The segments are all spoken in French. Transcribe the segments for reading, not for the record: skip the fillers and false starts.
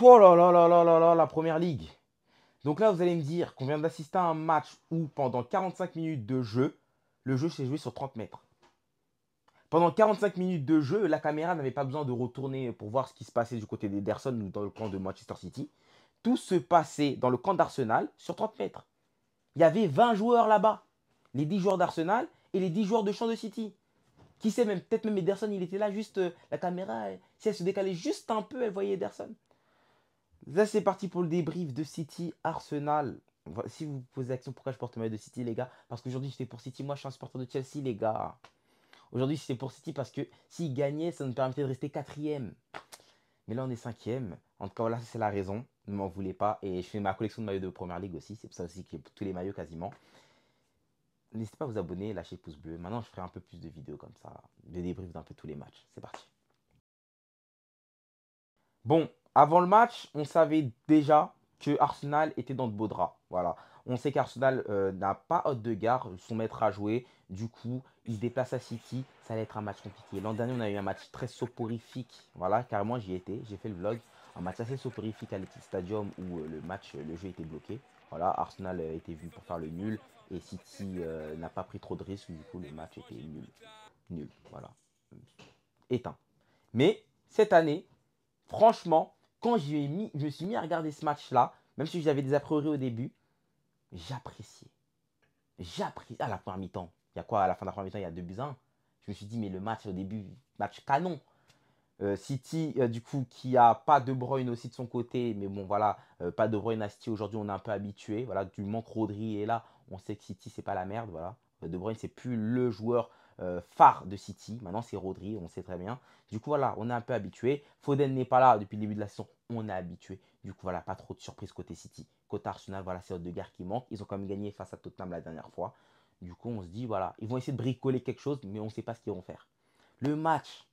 Oh là là là là là là, la première ligue. Donc là, vous allez me dire qu'on vient d'assister à un match où pendant 45 minutes de jeu, le jeu s'est joué sur 30 mètres. Pendant 45 minutes de jeu, la caméra n'avait pas besoin de retourner pour voir ce qui se passait du côté d'Ederson ou dans le camp de Manchester City. Tout se passait dans le camp d'Arsenal sur 30 mètres. Il y avait 20 joueurs là-bas. Les 10 joueurs d'Arsenal et les 10 joueurs de champ de City. Qui sait, même peut-être même Ederson, il était là juste, la caméra, si elle se décalait juste un peu, elle voyait Ederson. Là, c'est parti pour le débrief de City Arsenal. Si vous vous posez la question pourquoi je porte le maillot de City, les gars, parce qu'aujourd'hui j'étais pour City, moi je suis un supporter de Chelsea, les gars. Aujourd'hui c'était pour City parce que s'ils gagnaient, ça nous permettait de rester quatrième. Mais là on est cinquième. En tout cas, voilà, c'est la raison. Ne m'en voulez pas. Et je fais ma collection de maillots de Première Ligue aussi. C'est pour ça aussi que tous les maillots quasiment. N'hésitez pas à vous abonner, lâchez le pouce bleu. Maintenant, je ferai un peu plus de vidéos comme ça, de débriefs d'un peu tous les matchs. C'est parti. Bon, avant le match, on savait déjà que Arsenal était dans de beaux draps. Voilà. On sait qu'Arsenal n'a pas Odegaard, son maître à jouer. Du coup, il se déplace à City. Ça allait être un match compliqué. L'an dernier, on a eu un match très soporifique. Voilà, carrément, j'y étais. J'ai fait le vlog. Un match assez soporifique à l'Etihad Stadium où le jeu était bloqué. Voilà, Arsenal était vu pour faire le nul. Et City n'a pas pris trop de risques. Du coup, le match était nul. Nul. Voilà. Éteint. Mais cette année, franchement, quand je me suis mis à regarder ce match-là, même si j'avais des a priori au début, j'appréciais. J'appréciais. À la première mi-temps, il y a quoi? À la fin de la première mi-temps, il y a 2 buts à 1. Je me suis dit, mais le match au début, match canon. City, du coup, qui a pas De Bruyne aussi de son côté, mais bon, voilà, pas De Bruyne à City aujourd'hui, on est un peu habitué. Voilà, du manque Rodri est là, on sait que City, c'est pas la merde. Voilà. De Bruyne, c'est plus le joueur phare de City. Maintenant, c'est Rodri, on sait très bien. Du coup, voilà, on est un peu habitué. Foden n'est pas là depuis le début de la saison, on est habitué. Du coup, voilà, pas trop de surprise côté City. Côté Arsenal, voilà, c'est Odegaard qui manque. Ils ont quand même gagné face à Tottenham la dernière fois. Du coup, on se dit, voilà, ils vont essayer de bricoler quelque chose, mais on ne sait pas ce qu'ils vont faire. Le match,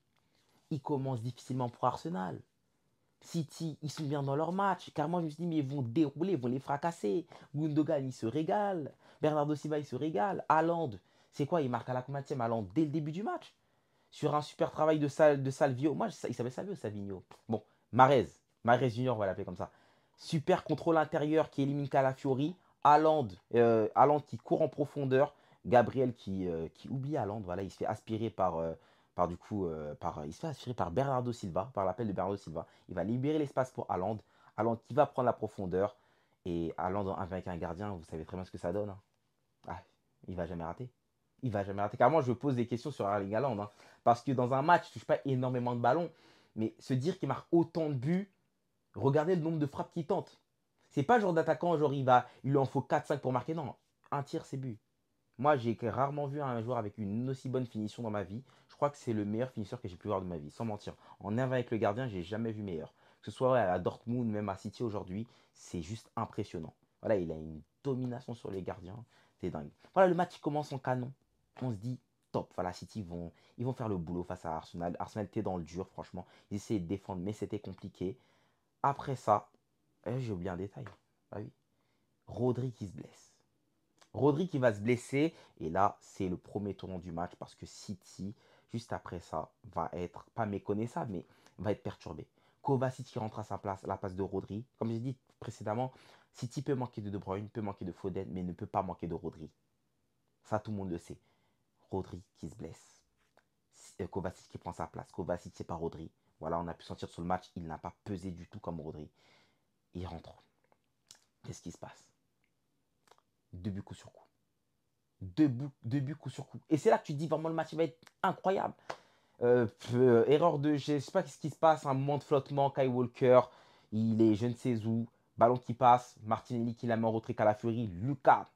il commence difficilement pour Arsenal. City, ils sont bien dans leur match. Car moi, je me suis dit, mais ils vont dérouler, ils vont les fracasser. Gundogan, il se régale. Bernardo Silva, il se régale. Haaland, c'est quoi? Il marque à la combienième Haaland dès le début du match. Sur un super travail de Salvio. Moi, il s'appelle Salvio, Savigno. Bon, Marez. Marez Junior, on va l'appeler comme ça. Super contrôle intérieur qui élimine Calafiori. Haaland qui court en profondeur. Gabriel qui oublie Haaland. Voilà, il se fait aspirer il se fait aspirer par Bernardo Silva, par l'appel de Bernardo Silva. Il va libérer l'espace pour Haaland. Haaland qui va prendre la profondeur. Et Haaland avec un gardien, vous savez très bien ce que ça donne. Hein. Ah, il va jamais rater. Il va jamais rater. Carrément, je pose des questions sur Erling Haaland. Hein. Parce que dans un match, il ne touche pas énormément de ballons. Mais se dire qu'il marque autant de buts, regardez le nombre de frappes qu'il tente. C'est pas le genre d'attaquant, genre il lui en faut 4-5 pour marquer. Non, un tir, c'est but. Moi, j'ai rarement vu un joueur avec une aussi bonne finition dans ma vie. Je crois que c'est le meilleur finisseur que j'ai pu voir de ma vie, sans mentir. En 1 avec le gardien, j'ai jamais vu meilleur. Que ce soit à Dortmund, même à City aujourd'hui, c'est juste impressionnant. Voilà, il a une domination sur les gardiens. C'est dingue. Voilà, le match commence en canon. On se dit top. Voilà, City ils vont faire le boulot face à Arsenal. Arsenal était dans le dur, franchement. Ils essayaient de défendre, mais c'était compliqué. Après ça, j'ai oublié un détail. Ah oui. Rodri qui se blesse. Rodri qui va se blesser. Et là, c'est le premier tournant du match parce que City, juste après ça, va être, pas méconnaissable, mais va être perturbé. Kovacic qui rentre à sa place, à la place de Rodri. Comme j'ai dit précédemment, City peut manquer de De Bruyne, peut manquer de Foden, mais ne peut pas manquer de Rodri. Ça, tout le monde le sait. Rodri qui se blesse. Kovacic qui prend sa place. Kovacic, c'est pas Rodri. Voilà, on a pu sentir sur le match, il n'a pas pesé du tout comme Rodri. Il rentre. Qu'est-ce qui se passe? 2 buts coup sur coup. 2 buts coup sur coup. Et c'est là que tu te dis vraiment le match va être incroyable. Erreur de, je sais pas ce qui se passe, un moment de flottement, Kai Walker, il est je ne sais où, ballon qui passe, Martinelli qui la met en retrait, Calafiori, Lucas.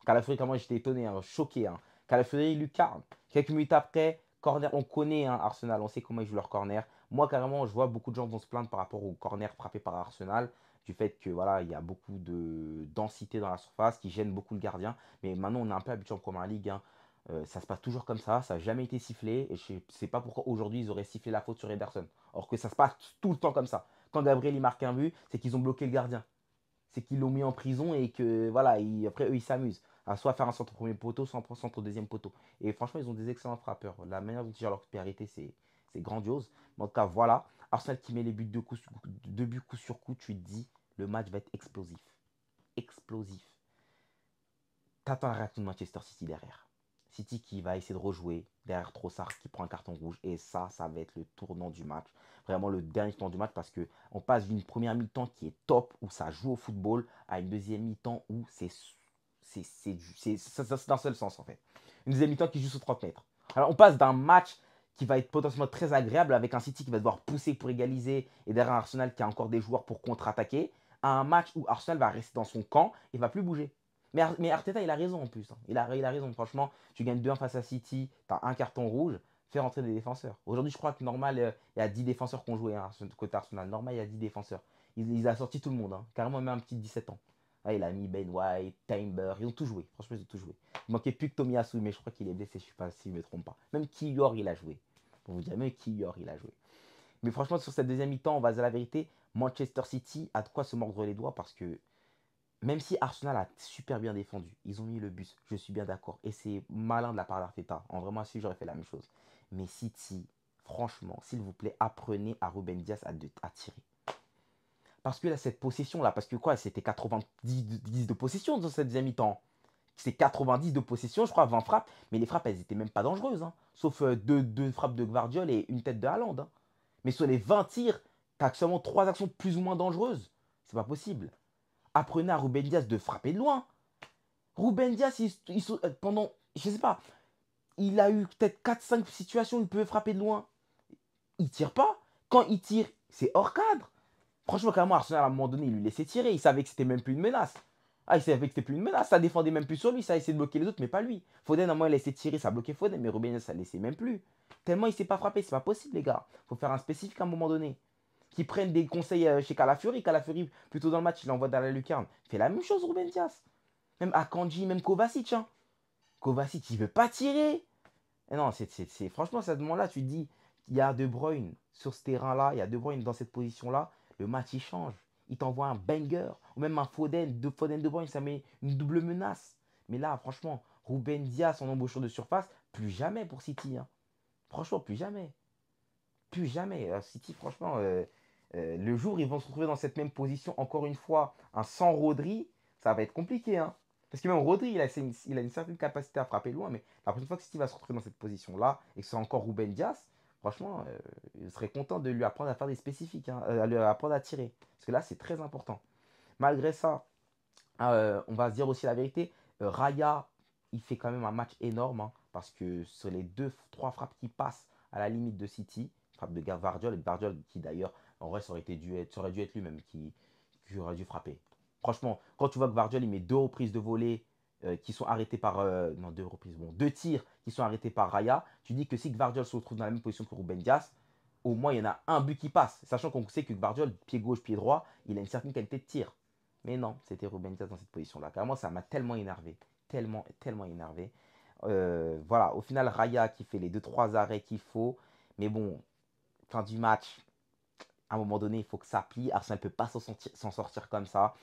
Calafiori, comment j'étais étonné, hein, choqué. Hein. Calafiori, Lucas. Quelques minutes après, corner, on connaît hein, Arsenal, on sait comment ils jouent leur corner. Moi, carrément, je vois beaucoup de gens vont se plaindre par rapport au corner frappé par Arsenal, du fait que voilà, il y a beaucoup de densité dans la surface qui gêne beaucoup le gardien. Mais maintenant, on est un peu habitué en Première Ligue. Hein. Ça se passe toujours comme ça n'a jamais été sifflé. Et je ne sais pas pourquoi aujourd'hui ils auraient sifflé la faute sur Ederson. Or que ça se passe tout le temps comme ça. Quand Gabriel il marque un but, c'est qu'ils ont bloqué le gardien. C'est qu'ils l'ont mis en prison et que voilà, après eux ils s'amusent à soit faire un centre au premier poteau, soit un centre au deuxième poteau. Et franchement, ils ont des excellents frappeurs. La manière dont ils gèrent leur supériorité, c'est grandiose. Mais en tout cas, voilà. Arsenal qui met les buts deux buts coup sur coup, tu te dis, le match va être explosif. Explosif. T'attends la réaction de Manchester City derrière. City qui va essayer de rejouer derrière Trossard qui prend un carton rouge. Et ça va être le tournant du match. Vraiment le dernier tournant du match parce qu'on passe d'une première mi-temps qui est top, où ça joue au football, à une deuxième mi-temps où c'est d'un seul sens en fait. Une deuxième mi-temps qui joue sur 30 mètres. Alors on passe d'un match qui va être potentiellement très agréable avec un City qui va devoir pousser pour égaliser et derrière un Arsenal qui a encore des joueurs pour contre-attaquer, à un match où Arsenal va rester dans son camp et va plus bouger. Mais Arteta, il a raison en plus. Hein. Il a raison. Franchement, tu gagnes 2-1 face à City, tu as un carton rouge, fais rentrer des défenseurs. Aujourd'hui, je crois que normal, il y a 10 défenseurs qui ont joué hein, côté Arsenal. Normal, il y a 10 défenseurs. Il a sorti tout le monde, hein. Carrément même un petit 17 ans. Ah, il a mis Ben White, Timber, ils ont tout joué. Franchement, ils ont tout joué. Il manquait plus que Tomiyasu, mais je crois qu'il est blessé, je ne sais pas si je ne me trompe pas. Même Kiyor, il a joué. Pour vous dire, même Kiyor, il a joué. Mais franchement, sur cette deuxième mi-temps, on va dire la vérité, Manchester City a de quoi se mordre les doigts parce que même si Arsenal a super bien défendu, ils ont mis le but, je suis bien d'accord. Et c'est malin de la part d'Arteta. En vraiment, si j'aurais fait la même chose. Mais City, franchement, s'il vous plaît, apprenez à Ruben Dias à tirer. Parce que là, cette possession-là, parce que quoi, c'était 90 de possession dans cette deuxième mi-temps. C'est 90 de possession, je crois, 20 frappes. Mais les frappes, elles étaient même pas dangereuses. Hein. Sauf deux frappes de Gvardiol et une tête de Haaland. Hein. Mais sur les 20 tirs, t'as seulement 3 actions plus ou moins dangereuses. C'est pas possible. Apprenez à Ruben Dias de frapper de loin. Ruben Dias, pendant, je sais pas, il a eu peut-être 4-5 situations où il pouvait frapper de loin. Il tire pas. Quand il tire, c'est hors cadre. Franchement, carrément, Arsenal, à un moment donné, il lui laissait tirer. Il savait que c'était même plus une menace. Ah, il savait que c'était plus une menace. Ça défendait même plus sur lui. Ça essayait de bloquer les autres, mais pas lui. Foden, à un moment, il laissait tirer. Ça bloquait Foden. Mais Ruben Dias, ça laissait même plus. Tellement il ne sait pas frapper. C'est pas possible, les gars. Faut faire un spécifique à un moment donné. Qui prennent des conseils chez Calafiori. Calafiori, plutôt dans le match, il envoie dans la lucarne. Fait la même chose, Ruben Dias. Même Akanji, même Kovacic. Hein. Kovacic, il veut pas tirer. Et non, franchement, à ce moment-là, tu te dis, il y a De Bruyne sur ce terrain-là, il y a De Bruyne dans cette position-là, le match, il change. Il t'envoie un banger, ou même un Foden De Bruyne, ça met une double menace. Mais là, franchement, Ruben Dias en embaucheur de surface, plus jamais pour City. Hein. Franchement, plus jamais. Plus jamais. City, franchement, le jour où ils vont se retrouver dans cette même position, encore une fois, un sans Rodri, ça va être compliqué. Hein. Parce que même Rodri, il a une certaine capacité à frapper loin, mais la prochaine fois que City va se retrouver dans cette position-là, et que c'est encore Ruben Dias, franchement, il serait content de lui apprendre à faire des spécifiques, hein, à lui apprendre à tirer. Parce que là, c'est très important. Malgré ça, on va se dire aussi la vérité, Raya, il fait quand même un match énorme, hein, parce que sur les 2-3 frappes qui passent à la limite de City, frappe de Gvardiol, et Gvardiol qui d'ailleurs, en vrai, ça aurait dû être lui-même qui aurait dû frapper. Franchement, quand tu vois que Gvardiol, il met 2 reprises de volée qui sont arrêtées par... non, 2 reprises, bon, 2 tirs qui sont arrêtés par Raya, tu dis que si Gvardiol se retrouve dans la même position que Ruben Dias, au moins il y en a un but qui passe. Sachant qu'on sait que Gvardiol, pied gauche, pied droit, il a une certaine qualité de tir. Mais non, c'était Ruben Dias dans cette position-là. Carrément, ça m'a tellement énervé. Tellement, tellement énervé. Voilà, au final, Raya qui fait les 2-3 arrêts qu'il faut. Mais bon, fin du match, à un moment donné, il faut que ça plie. Arsenal ne peut pas s'en sortir comme ça.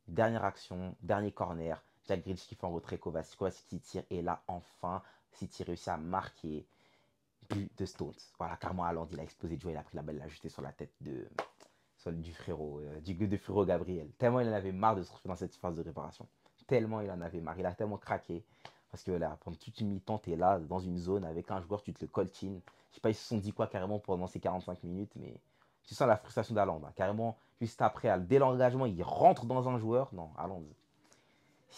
Dernière action, dernier corner. Jack Grealish qui fait en retrait, Kovacic qui tire. Et là, enfin, City réussit à marquer but de Stones. Voilà, carrément, Haaland, il a explosé de joie. Il a pris la balle, il l'a jeté sur la tête du frérot, du frérot Gabriel. Tellement il en avait marre de se retrouver dans cette phase de réparation. Tellement il en avait marre. Il a tellement craqué. Parce que là, pendant toute une mi-temps, tu es là, dans une zone, avec un joueur, tu te le coltines. Je sais pas, ils se sont dit quoi carrément pendant ces 45 minutes, mais tu sens la frustration d'Haaland. Hein. Carrément, juste après, dès l'engagement, il rentre dans un joueur. Non, Haaland.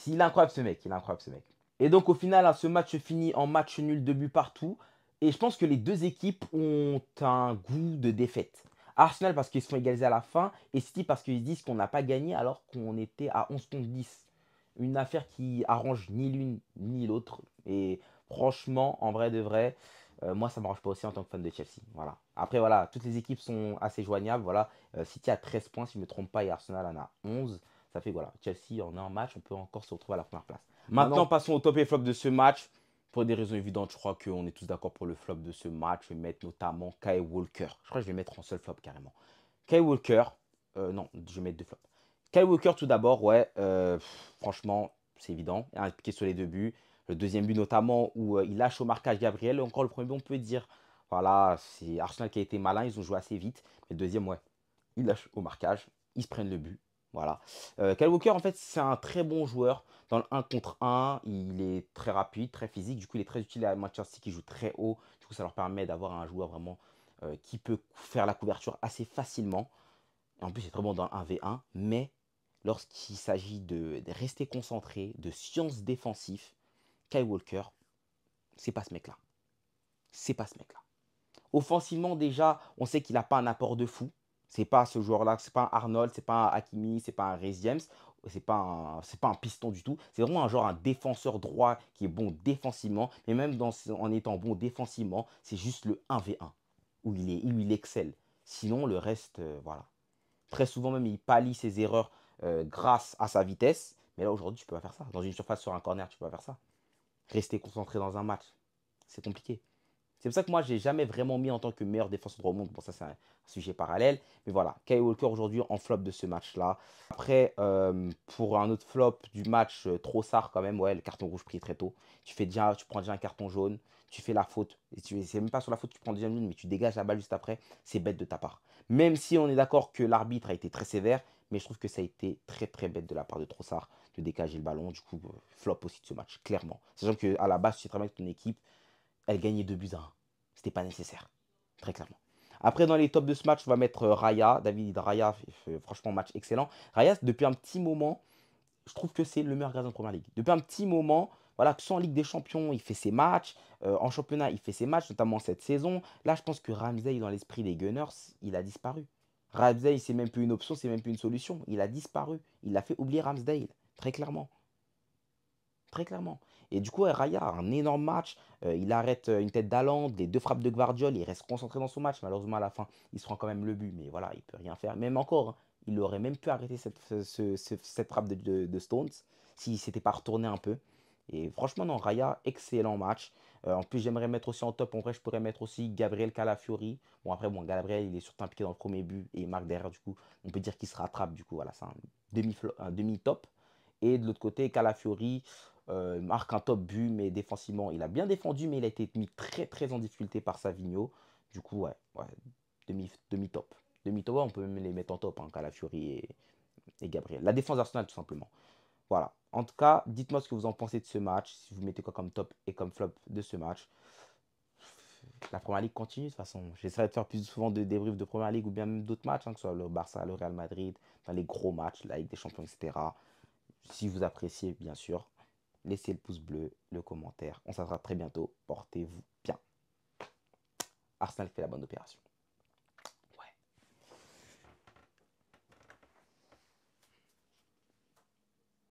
Il est incroyable ce mec, il est incroyable ce mec. Et donc au final, hein, ce match finit en match nul de but partout. Et je pense que les deux équipes ont un goût de défaite. Arsenal parce qu'ils se sont égalisés à la fin et City parce qu'ils disent qu'on n'a pas gagné alors qu'on était à 11 contre 10. Une affaire qui arrange ni l'une ni l'autre. Et franchement, en vrai de vrai, moi ça ne m'arrange pas aussi en tant que fan de Chelsea. Voilà. Après voilà, toutes les équipes sont assez joignables. Voilà. City a 13 points si je ne me trompe pas et Arsenal en a 11. Ça fait voilà, Chelsea en un match, on peut encore se retrouver à la première place. Maintenant, passons au top et flop de ce match. Pour des raisons évidentes, je crois qu'on est tous d'accord pour le flop de ce match. Je vais mettre notamment Kyle Walker. Je crois que je vais mettre en seul flop carrément. Kyle Walker, non, je vais mettre 2 flops. Kyle Walker tout d'abord, ouais, franchement, c'est évident. Il a impliqué sur les 2 buts. Le deuxième but notamment où il lâche au marquage Gabriel. Encore le premier but, on peut dire, Voilà, c'est Arsenal qui a été malin, ils ont joué assez vite. Mais le deuxième, ouais, ils lâchent au marquage, ils se prennent le but. Voilà. Kyle Walker, en fait, c'est un très bon joueur. Dans le 1 contre 1, il est très rapide, très physique. Du coup, il est très utile à Manchester City qui joue très haut. Du coup, ça leur permet d'avoir un joueur vraiment qui peut faire la couverture assez facilement. Et en plus, c'est très bon dans le 1v1. Mais lorsqu'il s'agit de rester concentré, de science défensive, Kyle Walker, c'est pas ce mec-là. C'est pas ce mec-là. Offensivement, déjà, on sait qu'il n'a pas un apport de fou. C'est pas ce joueur-là, c'est pas un Arnold, c'est pas un Hakimi, c'est pas un Reece James, c'est pas un piston du tout. C'est vraiment un défenseur droit qui est bon défensivement, mais même en étant bon défensivement, c'est juste le 1v1 où il excelle. Sinon, le reste, voilà. Très souvent même, il pallie ses erreurs grâce à sa vitesse. Mais là, aujourd'hui, tu peux pas faire ça. Dans une surface sur un corner, tu peux pas faire ça. Rester concentré dans un match, c'est compliqué. C'est pour ça que moi, j'ai jamais vraiment mis en tant que meilleur défenseur au monde. Bon, ça, c'est un sujet parallèle. Mais voilà, Kyle Walker aujourd'hui en flop de ce match-là. Après, pour un autre flop du match, Trossard quand même, ouais, le carton rouge pris très tôt. Tu prends déjà un carton jaune, tu fais la faute. Et c'est même pas sur la faute, tu prends déjà une jaune, mais tu dégages la balle juste après. C'est bête de ta part. Même si on est d'accord que l'arbitre a été très sévère, mais je trouve que ça a été très très bête de la part de Trossard de dégager le ballon. Du coup, flop aussi de ce match, clairement. Sachant qu'à la base, tu sais très bien que ton équipe, elle gagnait 2 buts à 1. C'était pas nécessaire, très clairement. Après, dans les tops de ce match, on va mettre Raya. David Raya fait franchement match excellent. Raya, depuis un petit moment, je trouve que c'est le meilleur gardien de Première Ligue. Depuis un petit moment, voilà, que ce soit en Ligue des Champions, il fait ses matchs. En championnat, il fait ses matchs, notamment cette saison. Là, je pense que Ramsey, dans l'esprit des Gunners, il a disparu. Ramsey, c'est même plus une option, c'est même plus une solution. Il a disparu. Il a fait oublier Ramsdale, très clairement. Très clairement. Et du coup, Raya a un énorme match. Il arrête une tête d'Haaland, les deux frappes de Gvardiol. Il reste concentré dans son match. Malheureusement, à la fin, il se prend quand même le but. Mais voilà, il peut rien faire. Même encore, hein, il aurait même pu arrêter cette frappe de Stones s'il ne s'était pas retourné un peu. Et franchement, non, Raya, excellent match. En plus, j'aimerais mettre aussi en top. En vrai, je pourrais mettre aussi Gabriel Calafiori. Bon, après, bon, Gabriel, il est surtout impliqué dans le premier but et il marque derrière. Du coup, on peut dire qu'il se rattrape. Du coup, voilà, c'est un demi-top. Et de l'autre côté, Calafiori marque un top but, mais défensivement, il a bien défendu, mais il a été mis très très en difficulté par Savigno. Du coup, ouais, demi-top. Demi-top, ouais, on peut même les mettre en top, hein, Calafiori et Gabriel. La défense d'Arsenal, tout simplement. Voilà. En tout cas, dites-moi ce que vous en pensez de ce match. Si vous mettez quoi comme top et comme flop de ce match. La Première Ligue continue de toute façon. J'essaierai de faire plus souvent de débriefs de Première Ligue ou bien même d'autres matchs, hein, que ce soit le Barça, le Real Madrid, dans les gros matchs, la Ligue des Champions, etc. Si vous appréciez, bien sûr, laissez le pouce bleu, le commentaire. On se revoit très bientôt. Portez-vous bien. Arsenal fait la bonne opération.